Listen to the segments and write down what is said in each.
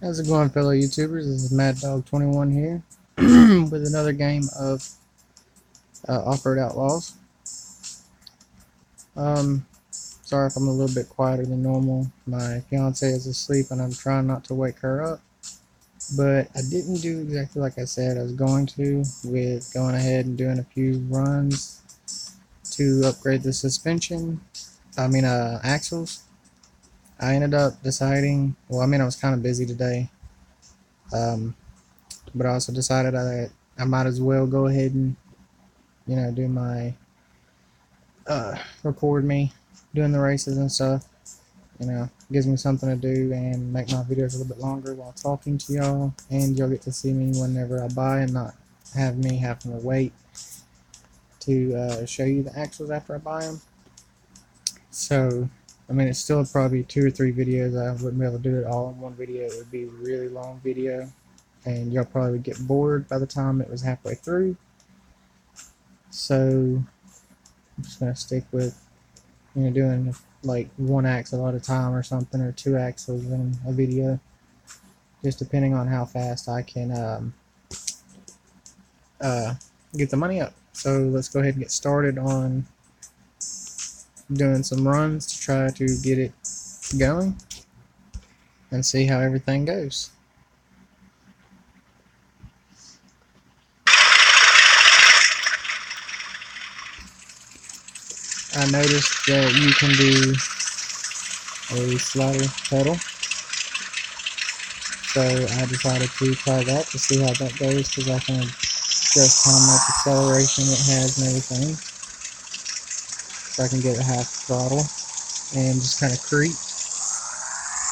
How's it going, fellow YouTubers? This is Mad Dog 21 here with another game of Offroad Outlaws. Sorry if I'm a little bit quieter than normal. My fiance is asleep and I'm trying not to wake her up. But I didn't do exactly like I said I was going to, with going ahead and doing a few runs to upgrade the suspension. Axles. I ended up deciding, I was kind of busy today. But I also decided I might as well go ahead and do my record me doing the races and stuff. Gives me something to do and make my videos a little bit longer while talking to y'all, and y'all get to see me whenever I buy and not have me having to wait to show you the axles after I buy them. So it's still probably 2 or 3 videos. I wouldn't be able to do it all in one video. It would be a really long video and y'all probably would get bored by the time it was halfway through. So I'm just gonna stick with doing like 1 axle at a time or something, or 2 axles in a video, just depending on how fast I can get the money up. So let's go ahead and get started on doing some runs to try to get it going and see how everything goes. I noticed that you can do a slider pedal, so I decided to try that to see how that goes, because I can adjust how much acceleration it has and everything, so I can get it half throttle and just kind of creep,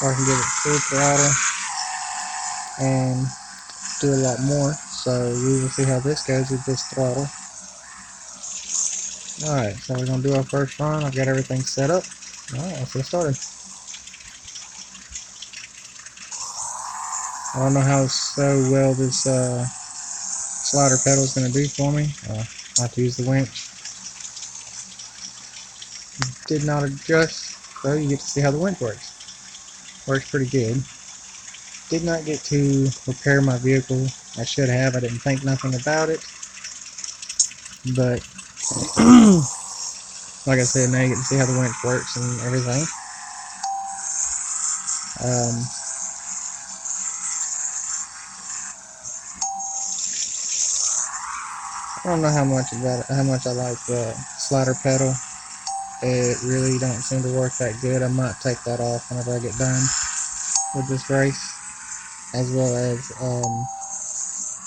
or I can get it full throttle and do a lot more. So we will see how this goes with this throttle. Alright, so we're going to do our first run. I've got everything set up. Alright, let's get started. I don't know how well this slider pedal is going to do for me. I have to use the winch. Did not adjust, so you get to see how the winch works. Works pretty good. Did not get to repair my vehicle. I should have. I didn't think nothing about it. But like I said, now you get to see how the winch works and everything. I don't know how much I like the slider pedal. It really don't seem to work that good. I might take that off whenever I get done with this race, as well as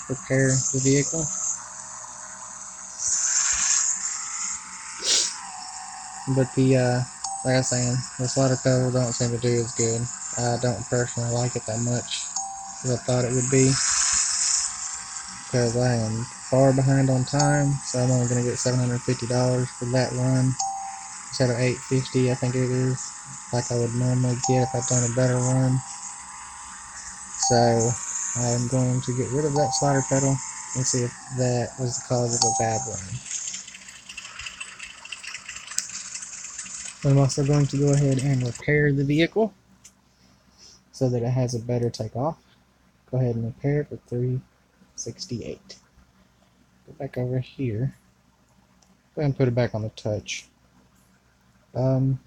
repair the vehicle. But like I was saying, the slider pedal don't seem to do as good. I don't personally like it that much as I thought it would be, because I am far behind on time, so I'm only going to get $750 for that run instead of $850, I think it is, like I would normally get if I'd done a better run. So I'm going to get rid of that slider pedal and see if that was the cause of a bad run. I'm also going to go ahead and repair the vehicle so that it has a better takeoff. Go ahead and repair it for $368. Go back over here. Go ahead and put it back on the touch. One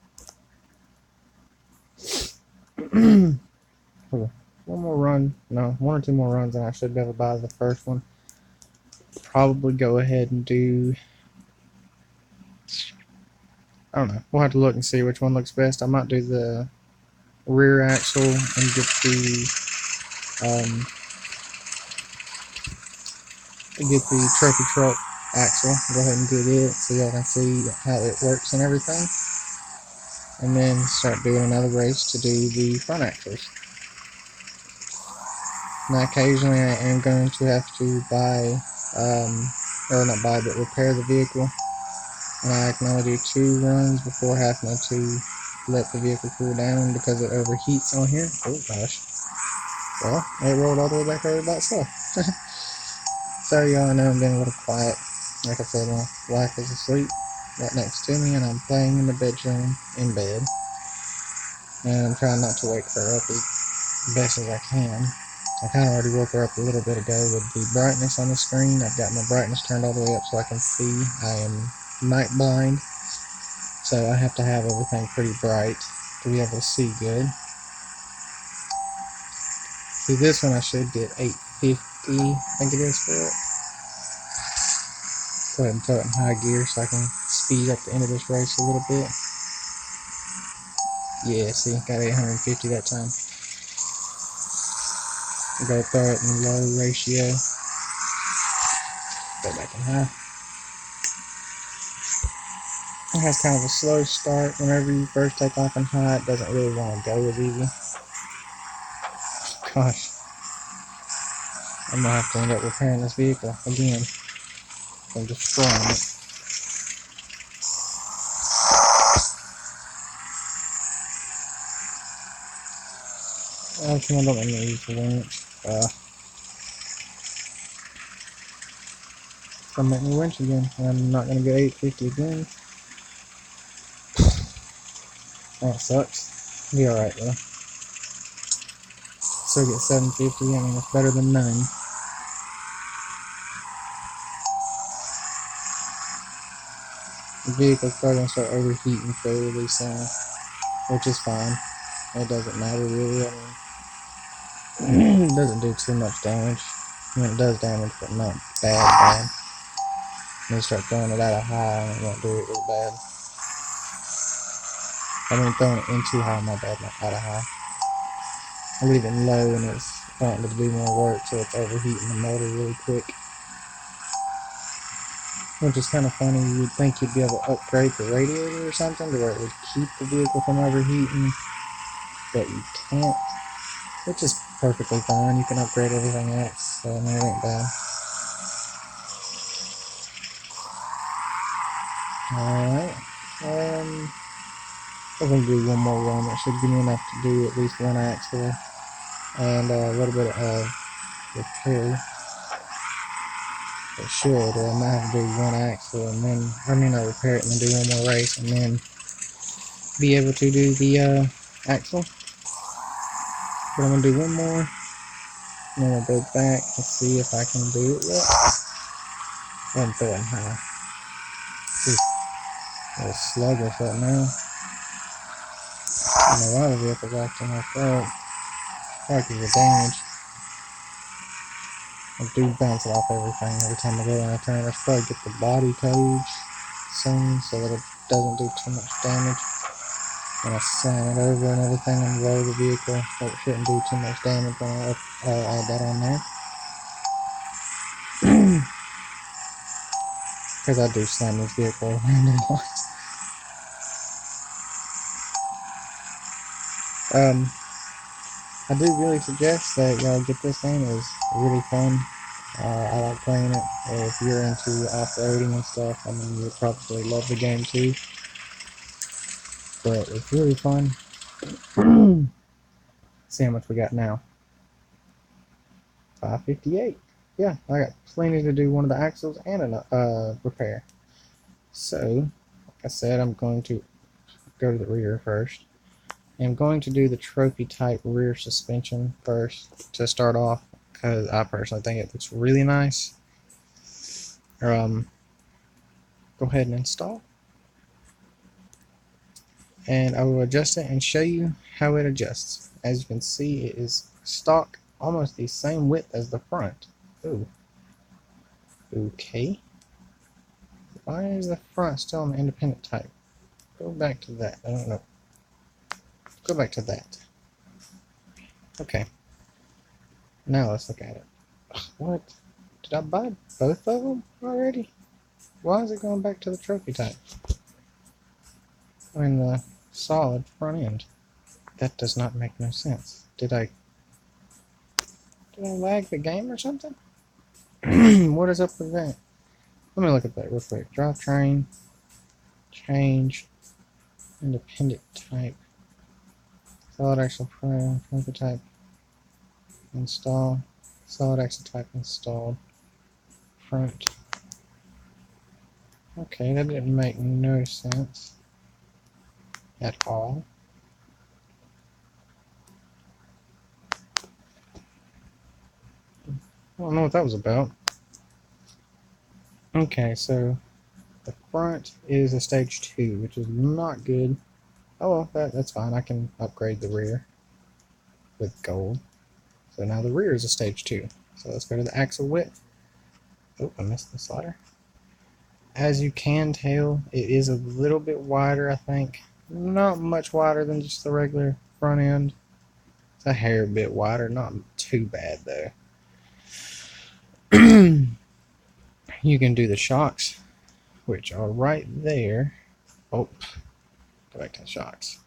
more run, no, 1 or 2 more runs, and I should be able to buy the first one. Probably go ahead and do, I don't know, we'll have to look and see which one looks best. I might do the rear axle and get the trophy truck axle. Go ahead and get it so y'all can see how it works and everything, and then start doing another race to do the front axles. Now occasionally I am going to have to buy, or not buy, but repair the vehicle, and I can only do 2 runs before having to let the vehicle cool down because it overheats on here. Oh gosh. Well, it rolled all the way back over by itself. Sorry y'all, I know I'm being a little quiet. Like I said, my wife is asleep right next to me and I'm playing in the bedroom in bed. And I'm trying not to wake her up best as I can. I kind of already woke her up a little bit ago with the brightness on the screen. I've got my brightness turned all the way up so I can see. I am night blind, so I have to have everything pretty bright to be able to see good. See, this one I should get 850, I think it is for it. Go ahead and throw it in high gear so I can speed up the end of this race a little bit. Yeah, see, got 850 that time. Go throw it in low ratio. Go back in high. It has kind of a slow start. Whenever you first take off in high, it doesn't really want to go as easy. Gosh, I'm gonna have to end up repairing this vehicle again. I'm destroying it. Oh, come on, don't make me use the winch. It's gonna make me winch again. I'm not gonna get 850 again. That sucks. Be alright though. Still get 750. I mean, it's better than none. The vehicle's probably gonna start overheating fairly soon, which is fine. It doesn't matter really. I mean, it doesn't do too much damage. I mean, it does damage, but not bad. When you start throwing it out of high, it won't do it as bad. I mean, throwing it in too high, my bad, not out of high. I leave it low and it's wanting to do more work, so it's overheating the motor really quick. Which is kind of funny. You'd think you'd be able to upgrade the radiator or something to where it would keep the vehicle from overheating, but you can't, which is perfectly fine. You can upgrade everything else, so I mean, it ain't bad. Alright, I'm going to do one more run. That should give me enough to do at least one axle and a little bit of repair. It should, or I might have to do one axle and then, repair it and then do one more race and then be able to do the axle. But I'm going to do one more, and then I'll go back and see if I can do it yet. I'm throwing high. Just a little sluggish right now. I don't know why the vehicle's acting like that. Probably because of damage. I do bounce it off everything every time I go and I turn. I should probably get the body cage soon so that it doesn't do too much damage. When I slam it over and everything and roll the vehicle, so it shouldn't do too much damage when I add that on there. Because I do slam this vehicle around a lot. I do really suggest that y'all get this game. It's really fun. I like playing it. If you're into off-roading and stuff, I mean, you'll probably love the game too. But it's really fun. See how much we got now. 558. Yeah, I got plenty to do one of the axles and a repair. So, like I said, I'm going to go to the rear first. I'm going to do the trophy type rear suspension first to start off because I personally think it looks really nice. Go ahead and install. And I will adjust it and show you how it adjusts. As you can see, it is stock, almost the same width as the front. Ooh. Okay. Why is the front still on the independent type? Go back to that. I don't know. Go back to that. Okay. Now let's look at it. What? Did I buy both of them already? Why is it going back to the trophy type? I mean the solid front end. That does not make no sense. Did I lag the game or something? What is up with that? Let me look at that real quick. Drivetrain, change, independent type, solid axle frame, trophy type, install, solid axle type installed, front. Okay, that didn't make no sense at all. I don't know what that was about. Okay, so the front is a stage 2, which is not good. Oh well, that's fine. I can upgrade the rear with gold. So now the rear is a stage 2. So let's go to the axle width. Oh, I missed the slider. As you can tell, it is a little bit wider, I think. Not much wider than just the regular front end. It's a hair bit wider, not too bad though. You can do the shocks, which are right there. Oh, go back to the shocks.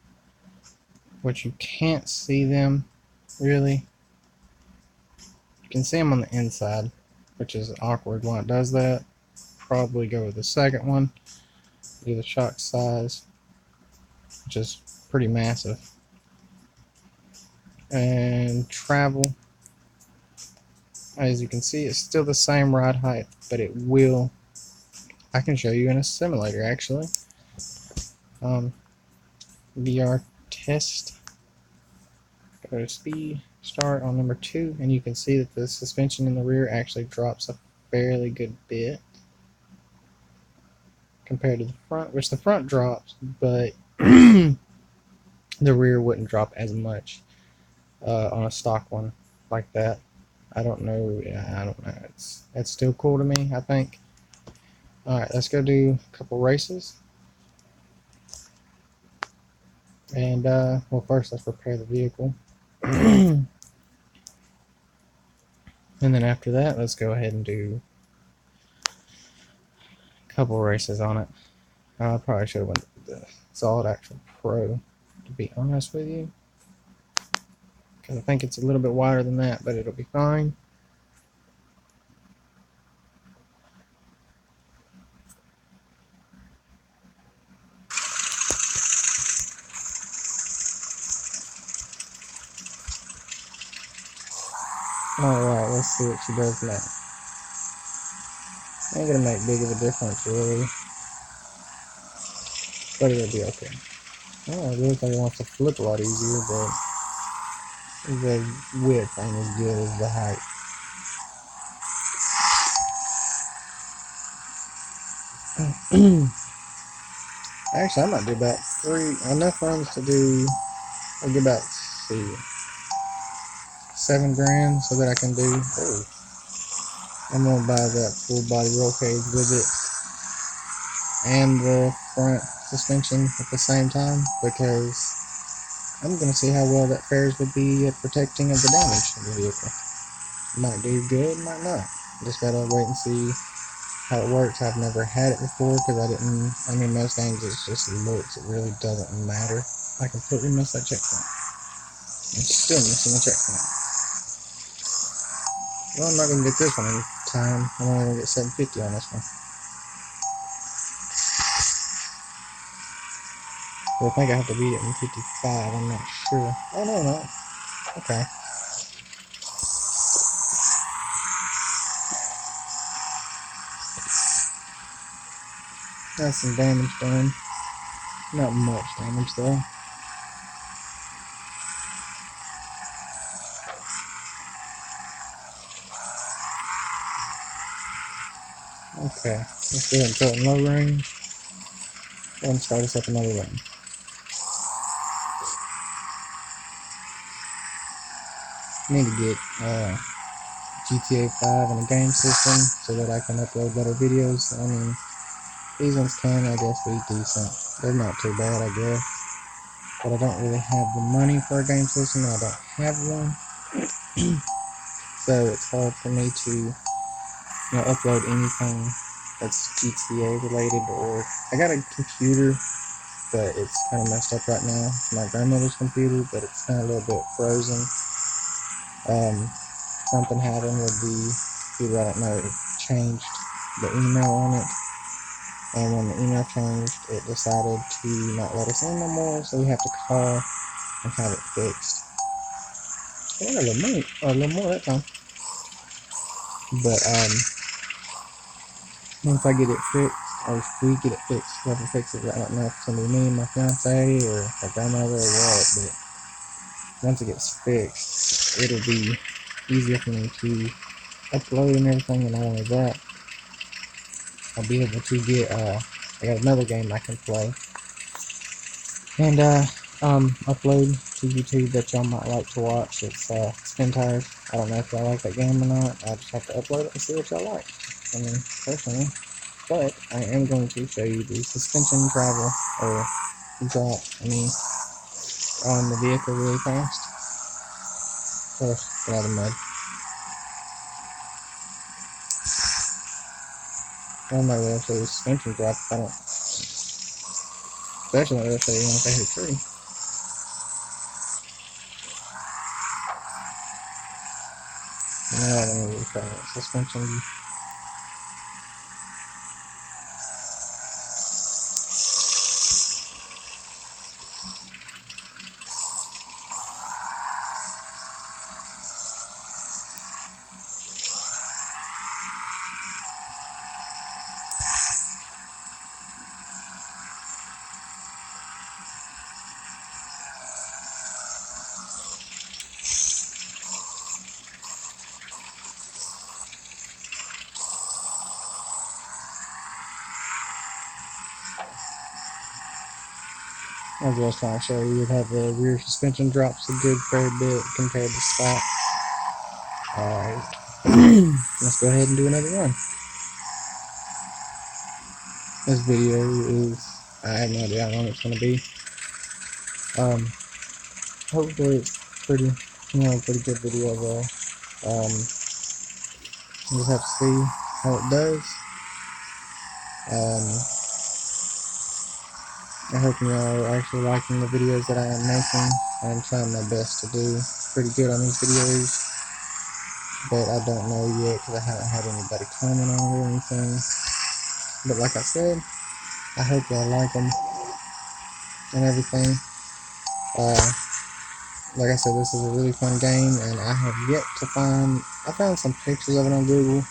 Which you can't see them, really. You can see them on the inside, which is awkward when it does that. Probably go with the second one. Do the shock size, which is pretty massive. And travel, as you can see, it's still the same ride height, but it will, I can show you in a simulator actually. VR test, go to speed, start on number 2, and you can see that the suspension in the rear actually drops a fairly good bit compared to the front, which the front drops, but the rear wouldn't drop as much on a stock one like that. I don't know. I don't know. It's still cool to me, I think. Alright, let's go do a couple races. And, well, first let's prepare the vehicle. And then after that, let's go ahead and do a couple races on it. I probably should have went with the Solid Action Pro, to be honest with you. Because I think it's a little bit wider than that, but it'll be fine. Alright, let's see what she does now. Ain't gonna make big of a difference, really. But it'll be okay. Oh, it looks like it wants to flip a lot easier, but the width ain't as good as the height. Actually, I might do about 3, enough runs to do, I'll get about, let's see, 7 grand so that I can do, oh, I'm gonna buy that full body roll cage with it and the front suspension at the same time, because I'm gonna see how well that fares with the protecting of the damage of the vehicle. Might do good, might not. Just gotta wait and see how it works. I've never had it before because I mean, most games it just looks, it really doesn't matter. I completely missed that checkpoint. I'm still missing the checkpoint. Well, I'm not gonna get this one in time. I'm only gonna get 750 on this one. So I think I have to beat it in 55, I'm not sure. Oh, no. Okay. That's some damage done. Not much damage, though. Okay. Let's go ahead and throw it in low range. And start us up another run. Need to get GTA 5 and a game system so that I can upload better videos. I mean, these ones can, I guess, be decent. They're not too bad, I guess. But I don't really have the money for a game system. I don't have one. So it's hard for me to upload anything that's GTA related. Or I got a computer, but it's kind of messed up right now. It's my grandmother's computer, but it's kind of a little bit frozen. Something happened with the computer, I don't know, it changed the email on it, and when the email changed, it decided to not let us in no more, so we have to call and have it fixed. I got a little money, or a little more that time. But once I get it fixed, or if we get it fixed, whoever fixes it, I don't know if it's gonna be me, my fiance, or my grandmother, or what, but once it gets fixed, it'll be easier for me to upload and everything, and not only that, I'll be able to get, I got another game I can play, and, upload to YouTube that y'all might like to watch. It's, Spin Tires. I don't know if y'all like that game or not. I just have to upload it and see what y'all like. I mean, personally. But I am going to show you the suspension travel, or drop, on the vehicle really fast. Oh, get out of the mud. I'm not going to show you the suspension drop if I don't. Especially not going to show you once I hit a tree. Now let me try that suspension. As I was trying to show you, how the rear suspension drops a good fair bit compared to stock. Alright, let's go ahead and do another run. This video is, I have no idea how long it's going to be. Hopefully it's pretty good video though. You just have to see how it does. I hope y'all are actually liking the videos that I am making. I'm trying my best to do pretty good on these videos, but I don't know yet because I haven't had anybody comment on it or anything. But like I said, I hope y'all like them and everything. Like I said, this is a really fun game, and I have yet to I found some pictures of it on Google,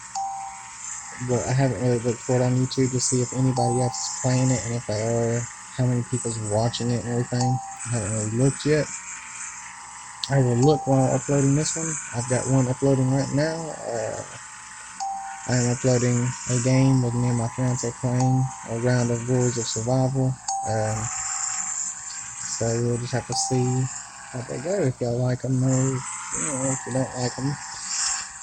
but I haven't really looked for it on YouTube to see if anybody else is playing it, and if they are, how many people's watching it and everything. I haven't really looked yet. I will look while uploading this one. I've got one uploading right now. I am uploading a game with me and my fiance playing a round of Rules of Survival. So we'll just have to see how they go, if y'all like them or if you don't like them.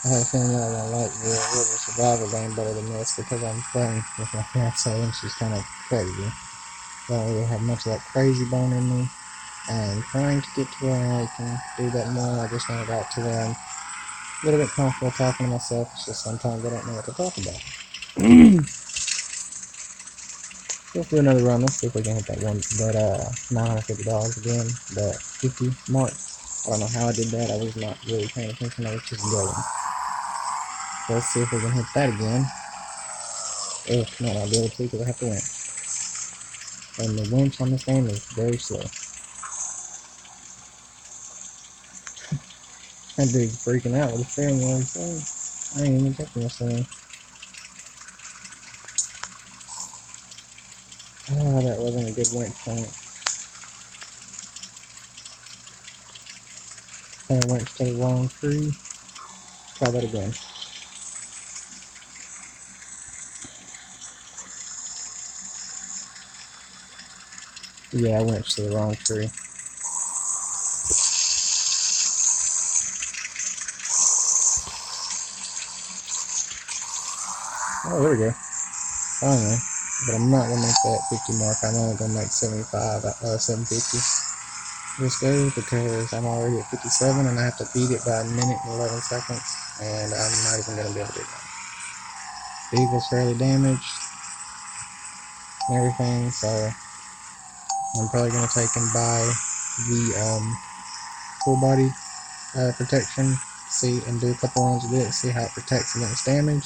I have a feeling y'all won't like the Rules of Survival game better than this because I'm playing with my fiance and she's kind of crazy. I don't really have much of that crazy bone in me. I'm trying to get to where I can do that more. I just want to get to where I'm a little bit comfortable talking to myself. It's just sometimes I don't know what to talk about. Let's do another run. Let's see if we can hit that $950 again, that 50 mark. I don't know how I did that. I was not really paying attention. I was just going. So let's see if we can hit that again. Oh, no, I'll be able to because I have to winch. And the winch on this game is very slow. That dude's freaking out with the steering wheel. I ain't even touching this thing. Oh, that wasn't a good winch point. I went to the wrong tree. Try that again. Yeah, I went to the wrong tree. Oh, there we go. Finally. But I'm not going to make that 50 mark. I'm only going to make 750 this go because I'm already at 57 and I have to beat it by a minute and 11 seconds. And I'm not even going to be able to do that. Vehicle's fairly damaged and everything, so I'm probably going to take and buy the full body protection, see, and do a couple runs with it, see how it protects against damage.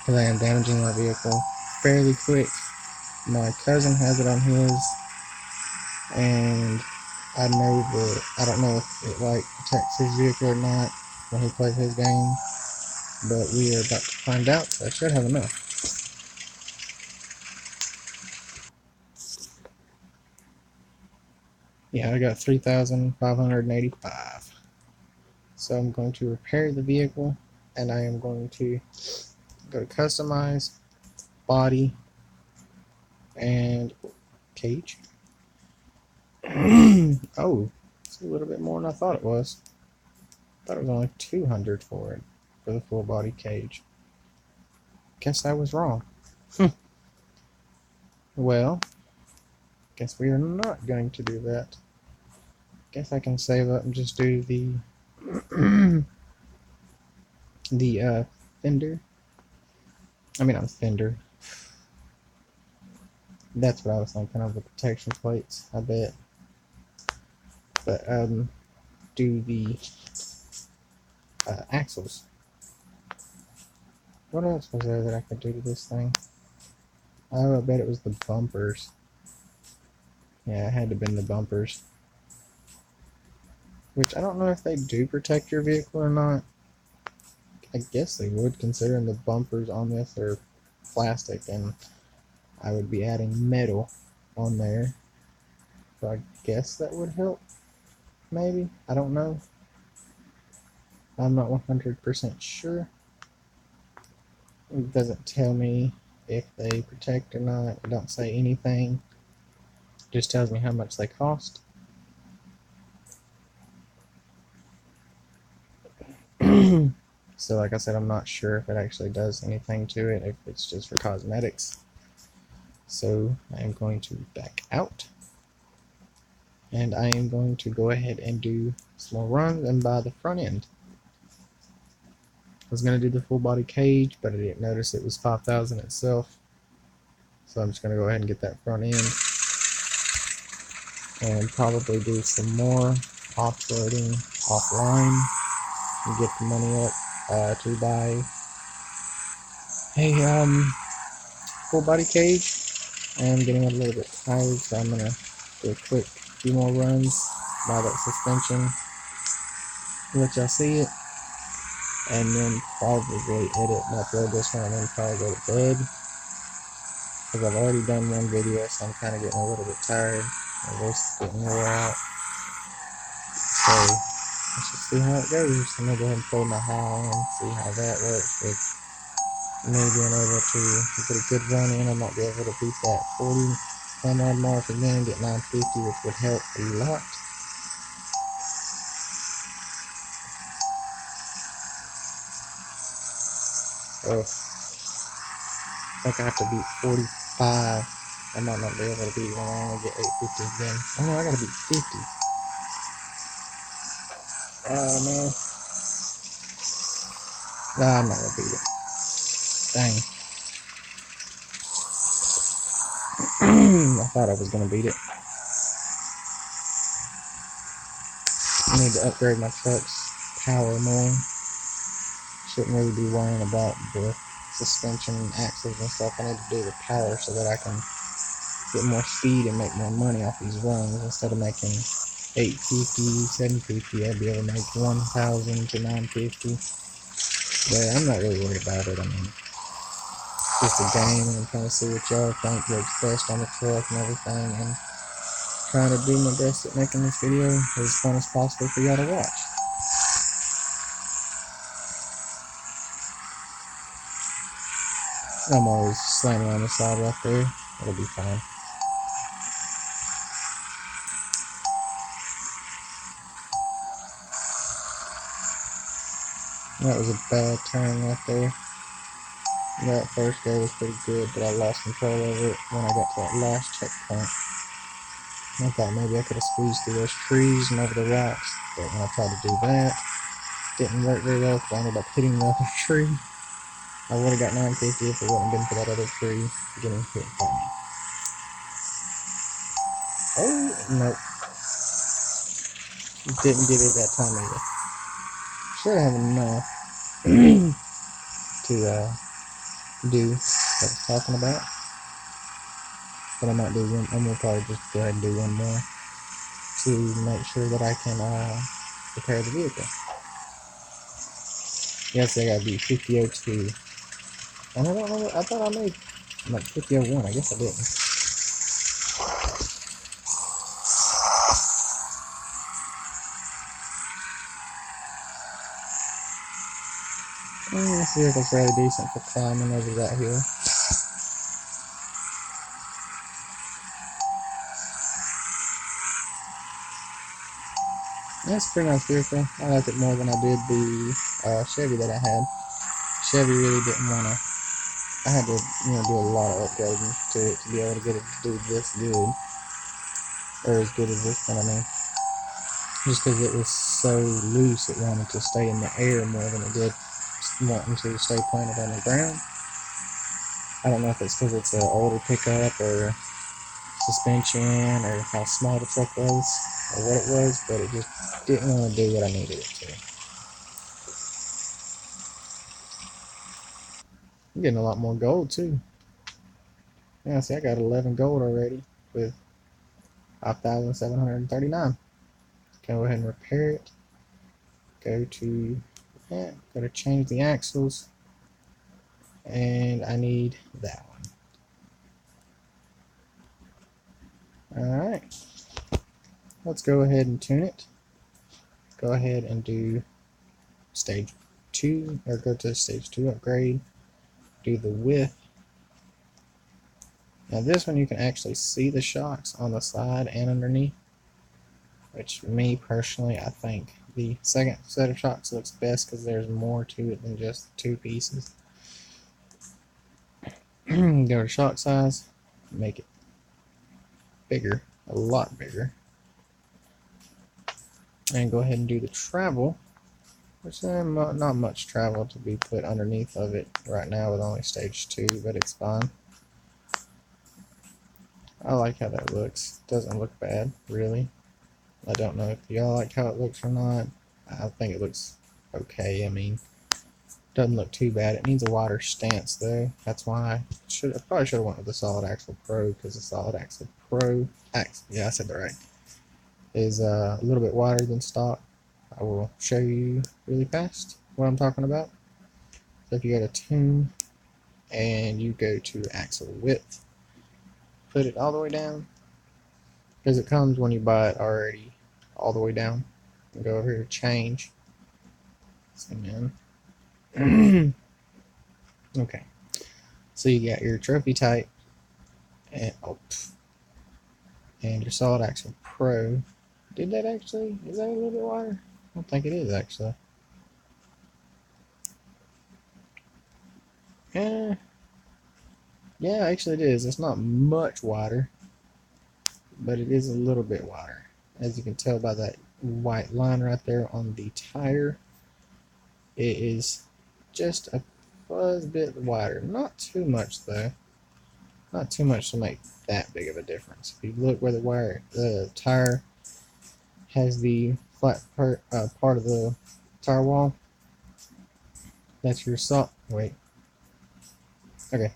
Because I am damaging my vehicle fairly quick. My cousin has it on his, and I don't know if it like protects his vehicle or not when he plays his game, but we are about to find out. So I should have enough. Yeah, I got 3,585. So I'm going to repair the vehicle, and I am going to go to customize, body, and cage. Oh, it's a little bit more than I thought it was. I thought it was only 200 for it, for the full body cage. Guess I was wrong. Well, guess we are not going to do that. Guess I can save up and just do the the fender. I mean, not fender. That's what I was thinking of, the protection plates, I bet. But do the axles. What else was there that I could do to this thing? Oh, I bet it was the bumpers. Yeah, it had to have been the bumpers. Which I don't know if they do protect your vehicle or not. I guess they would, considering the bumpers on this are plastic, and I would be adding metal on there. So I guess that would help. Maybe. I don't know. I'm not 100% sure. It doesn't tell me if they protect or not. It don't say anything. It just tells me how much they cost. So like I said, I'm not sure if it actually does anything to it, if it's just for cosmetics. So I am going to back out, and I am going to go ahead and do some more runs and buy the front end. I was going to do the full body cage, but I didn't notice it was 5,000 itself. So I'm just going to go ahead and get that front end and probably do some more off-roading offline and get the money up to buy a full body cage. I am getting a little bit tired, so I'm going to do a quick few more runs, buy that suspension, let y'all see it, and then probably edit and upload this one and then probably go to bed. Because I've already done one video, so I'm kind of getting a little bit tired. My voice is getting wore out. So let's just see how it goes. I'm going to go ahead and play my high and see how that works with me being able to get a good run in. I might be able to beat that 40 some odd mark again, get 950, which would help a lot. Oh, I think I have to beat 45. I might not be able to beat when I only get 850 again. Oh no, I gotta beat 50. Oh no. Nah, I'm not gonna beat it. Dang. I thought I was gonna beat it. I need to upgrade my truck's power more. Shouldn't really be worrying about the suspension and axles and stuff. I need to do the power so that I can get more speed and make more money off these runs. Instead of making 850, 750, I'd be able to make 1,000 to 950. But I'm not really worried about it. I mean, it's just a game, and I'm trying to see what y'all think works best on the truck and everything, and trying to do my best at making this video as fun as possible for y'all to watch. I'm always slamming on the side right there. It'll be fine. That was a bad turn right there. That first go was pretty good, but I lost control over it when I got to that last checkpoint. I thought maybe I could have squeezed through those trees and over the rocks, but when I tried to do that, it didn't work very well because I ended up hitting the other tree. I would have got 950 if it wouldn't have been for that other tree getting hit by me. Oh, nope. Didn't get it that time either. Should have enough to do what I was talking about. But I might do one. I'm gonna probably just go ahead and do one more to make sure that I can repair the vehicle. Yes, I gotta be 5002. And I don't know. I thought I made like 5001. I guess I didn't. This vehicle's fairly decent for climbing over that hill. That's a pretty nice vehicle. I like it more than I did the Chevy that I had. Chevy really didn't want to. I had to, do a lot of upgrading to it to be able to get it to do this good, or as good as this one. I mean, just because it was so loose, it wanted to stay in the air more than it did wanting to stay planted on the ground. I don't know if it's because it's an older pickup or suspension or how small the truck was or what it was, but it just didn't want to do what I needed it to. I'm getting a lot more gold too. Yeah, see, I got 11 gold already with 5,739. Go ahead and repair it. Go to change the axles, and I need that one. All right, let's go ahead and tune it. Go ahead and do stage 2, or go to stage 2 upgrade. Do the width. Now this one you can actually see the shocks on the side and underneath, which me personally, I think the second set of shocks looks best because there's more to it than just 2 pieces. Go to shock size, make it bigger, a lot bigger, and go ahead and do the travel, which not much travel to be put underneath of it right now with only stage 2, but it's fine. I like how that looks. Doesn't look bad, really. I don't know if y'all like how it looks or not. I think it looks okay. I mean, doesn't look too bad. It needs a wider stance though. That's why I probably should have went with the Solid Axle Pro, because the Solid Axle Pro, yeah, I said that right, is a little bit wider than stock. I will show you really fast what I'm talking about. So if you go to tune and you go to axle width, put it all the way down, because it comes when you buy it already all the way down. And go over here to change. Zoom in. Okay, so you got your trophy type and and your Solid Axle Pro. Is that a little bit wider? I don't think it is actually. Yeah, actually it is. It's not much wider, but it is a little bit wider, as you can tell by that white line right there on the tire. It is just a fuzz bit wider. Not too much though. Not too much to make that big of a difference. If you look where the tire has the flat part of the tire wall, that's your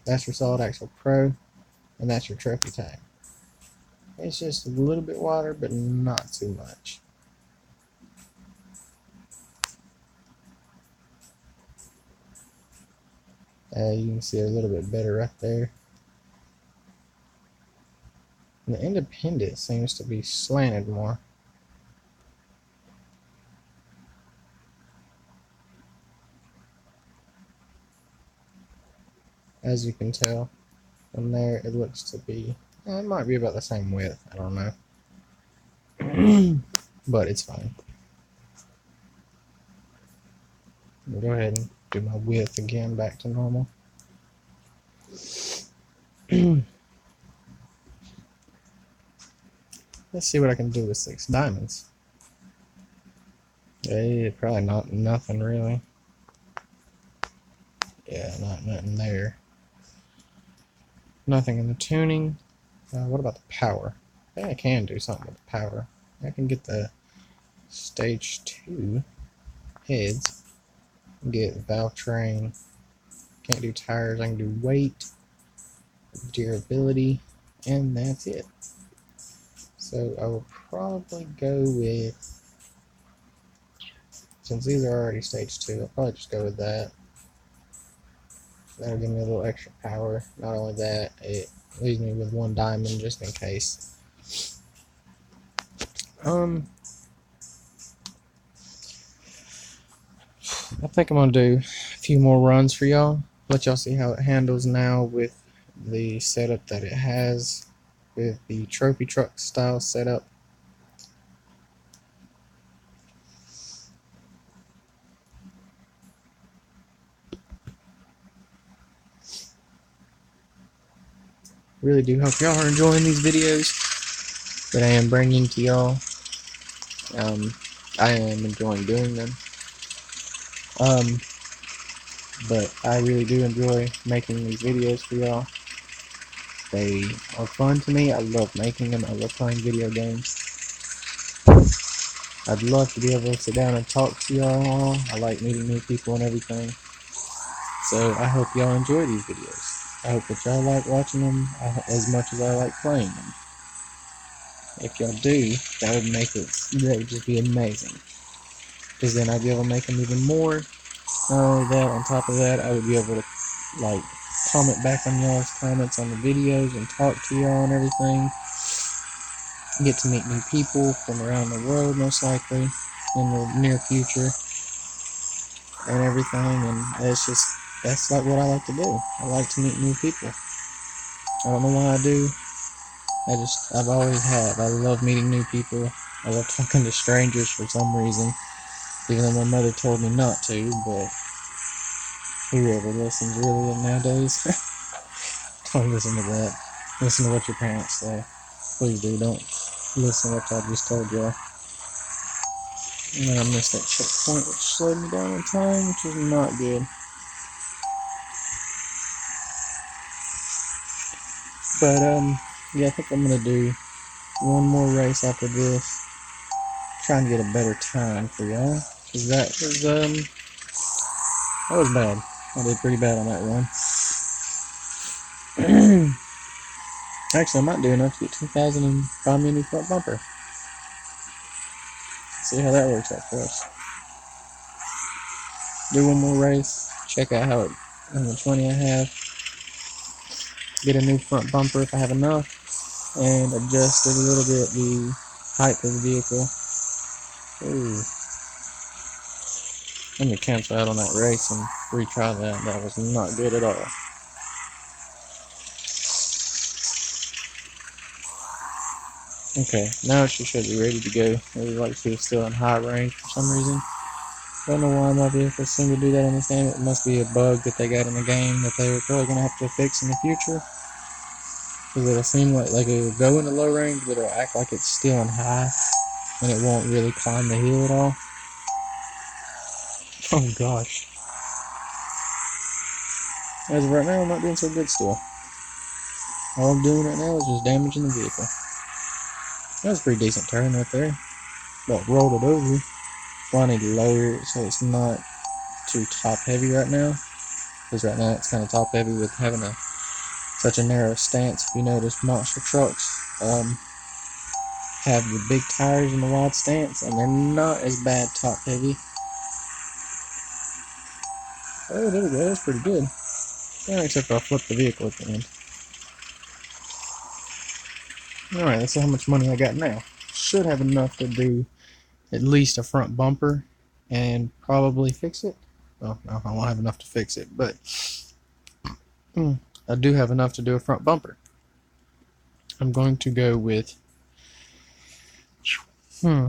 that's your Solid Axle Pro, and that's your trophy type. It's just a little bit wider, but not too much. You can see a little bit better right there. And the independent seems to be slanted more. As you can tell from there, it looks to be, it might be about the same width, I don't know. But it's fine. I'll go ahead and do my width again back to normal. Let's see what I can do with 6 diamonds. Probably nothing really. Yeah, nothing there. Nothing in the tuning. What about the power? I think I can do something with the power. I can get the stage 2 heads. Get valve train. Can't do tires. I can do weight, durability, and that's it. So I will probably go with, since these are already stage 2, I'll probably just go with that. That'll give me a little extra power. Not only that, it leaves me with 1 diamond just in case. I think I'm gonna do a few more runs for y'all. Let y'all see how it handles now with the setup that it has with the trophy truck style setup. Really do hope y'all are enjoying these videos that I am bringing to y'all. I am enjoying doing them. But I really do enjoy making these videos for y'all. They are fun to me. I love making them. I love playing video games. I'd love to be able to sit down and talk to y'all. I like meeting new people and everything. So I hope y'all enjoy these videos. I hope that y'all like watching them as much as I like playing them. If y'all do, that would just be amazing. Because then I'd be able to make them even more. Not only that, on top of that, I would be able to like comment back on y'all's comments on the videos and talk to y'all and everything. Get to meet new people from around the world, most likely in the near future, and everything. And that's like what I like to do. I like to meet new people. I don't know why I do. I've always had. I love meeting new people. I love talking to strangers for some reason, even though my mother told me not to. But whoever listens really nowadays, don't listen to that. Listen to what your parents say. Please do. Don't listen to what I just told y'all. And then I missed that checkpoint, which slowed me down in time, which is not good. But yeah, I think I'm gonna do one more race after this. Try and get a better time for y'all, cause that was bad. I did pretty bad on that run. Actually, I might do enough to get 2,000 and buy me a new front bumper. See how that works out for us. Do one more race. Check out how much money I have. Get a new front bumper if I have enough, and adjust it a little bit the height of the vehicle. Ooh. Let me cancel out on that race and retry that. That was not good at all. Okay, now she should be ready to go. It was like she was still in high range for some reason. Don't know why my vehicle seemed to do that on this game. It must be a bug that they got in the game that they're probably going to have to fix in the future. Because it'll seem like it'll go into low range, but it'll act like it's still in high, and it won't really climb the hill at all. Oh gosh. As of right now, I'm not doing so good still. All I'm doing right now is just damaging the vehicle. That was a pretty decent turn right there. But rolled it over. Well, I need to lower it so it's not too top heavy right now. Because right now it's kind of top heavy with having such a narrow stance. If you notice, monster trucks have the big tires and the wide stance, and they're not as bad top heavy. Oh, there we go. That's pretty good. Yeah, except for I flipped the vehicle at the end. Alright, let's see how much money I got now. Should have enough to do at least a front bumper and probably fix it. Well, no, I won't have enough to fix it, but I do have enough to do a front bumper. I'm going to go with actually,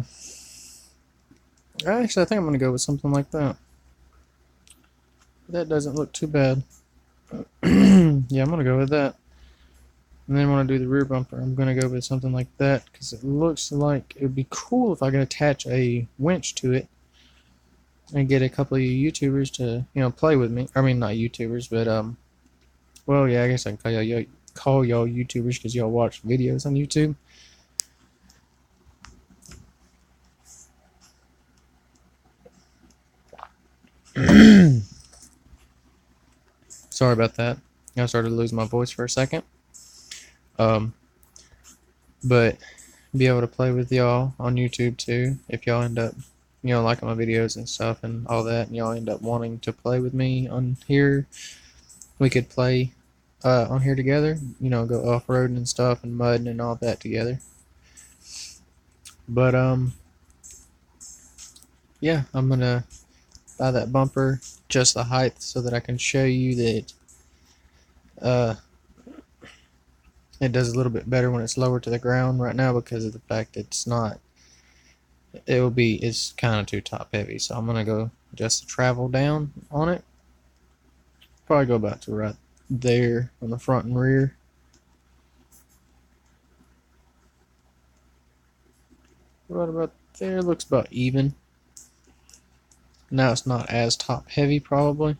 I think I'm going to go with something like that. That doesn't look too bad. Yeah, I'm going to go with that. And then when I do the rear bumper, I'm going to go with something like that because it looks like it would be cool if I could attach a winch to it and get a couple of YouTubers to, play with me. I mean, not YouTubers, but, well, yeah, I guess I can call y'all YouTubers because y'all watch videos on YouTube. Sorry about that. I started to lose my voice for a second. But be able to play with y'all on YouTube too if y'all end up liking my videos and stuff and all that, and y'all end up wanting to play with me on here. We could play on here together, go off-roading and stuff and mudding and all that together. But yeah, I'm gonna by that bumper just the height so that I can show you that it does a little bit better when it's lower to the ground right now because of the fact that it's kind of too top heavy. So I'm gonna go just to travel down on it. Probably go about to right there on the front and rear. Right about there, looks about even. Now it's not as top heavy probably.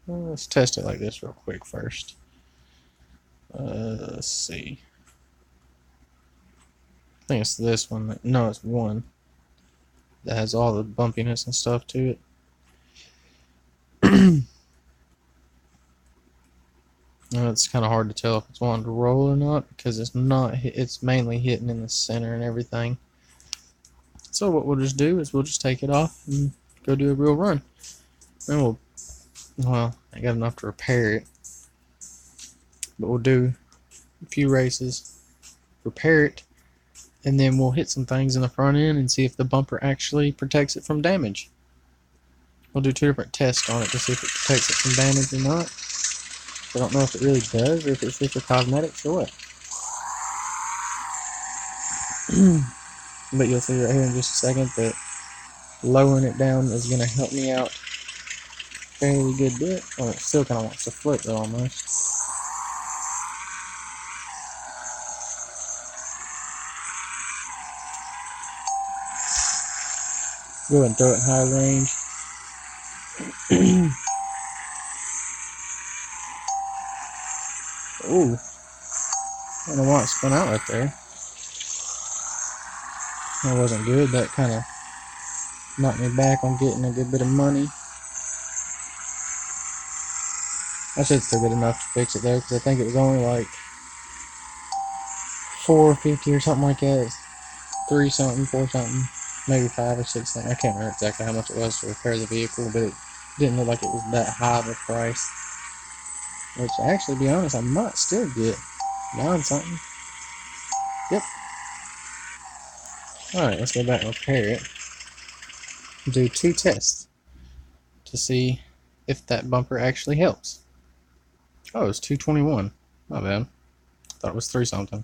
Well, let's test it like this real quick first. Let's see. I think it's this one. No, it's one that has all the bumpiness and stuff to it. It's kind of hard to tell if it's wanting to roll or not because it's not. It's mainly hitting in the center and everything. So what we'll just do is we'll just take it off and go do a real run. Then I got enough to repair it, but we'll do a few races, repair it, and then we'll hit some things in the front end and see if the bumper actually protects it from damage. We'll do 2 different tests on it to see if it protects it from damage or not. I don't know if it really does or if it's just for cosmetics or what. But you'll see right here in just a second that lowering it down is going to help me out fairly good bit. Well, it still kind of wants to flip though almost. Go ahead and throw it in high range. Ooh, I don't know why it spun out right there. That wasn't good. That kind of knocked me back on getting a good bit of money. I should still get enough to fix it though, because I think it was only like $4.50 or something like that. 3 something, 4 something, maybe 5 or 6 something. I can't remember exactly how much it was to repair the vehicle, but it didn't look like it was that high of a price. Which, actually, to be honest, I might still get 9 something. Yep. Alright, let's go back and repair it. Do 2 tests to see if that bumper actually helps. Oh, it's 221. My bad. Thought it was 3 something.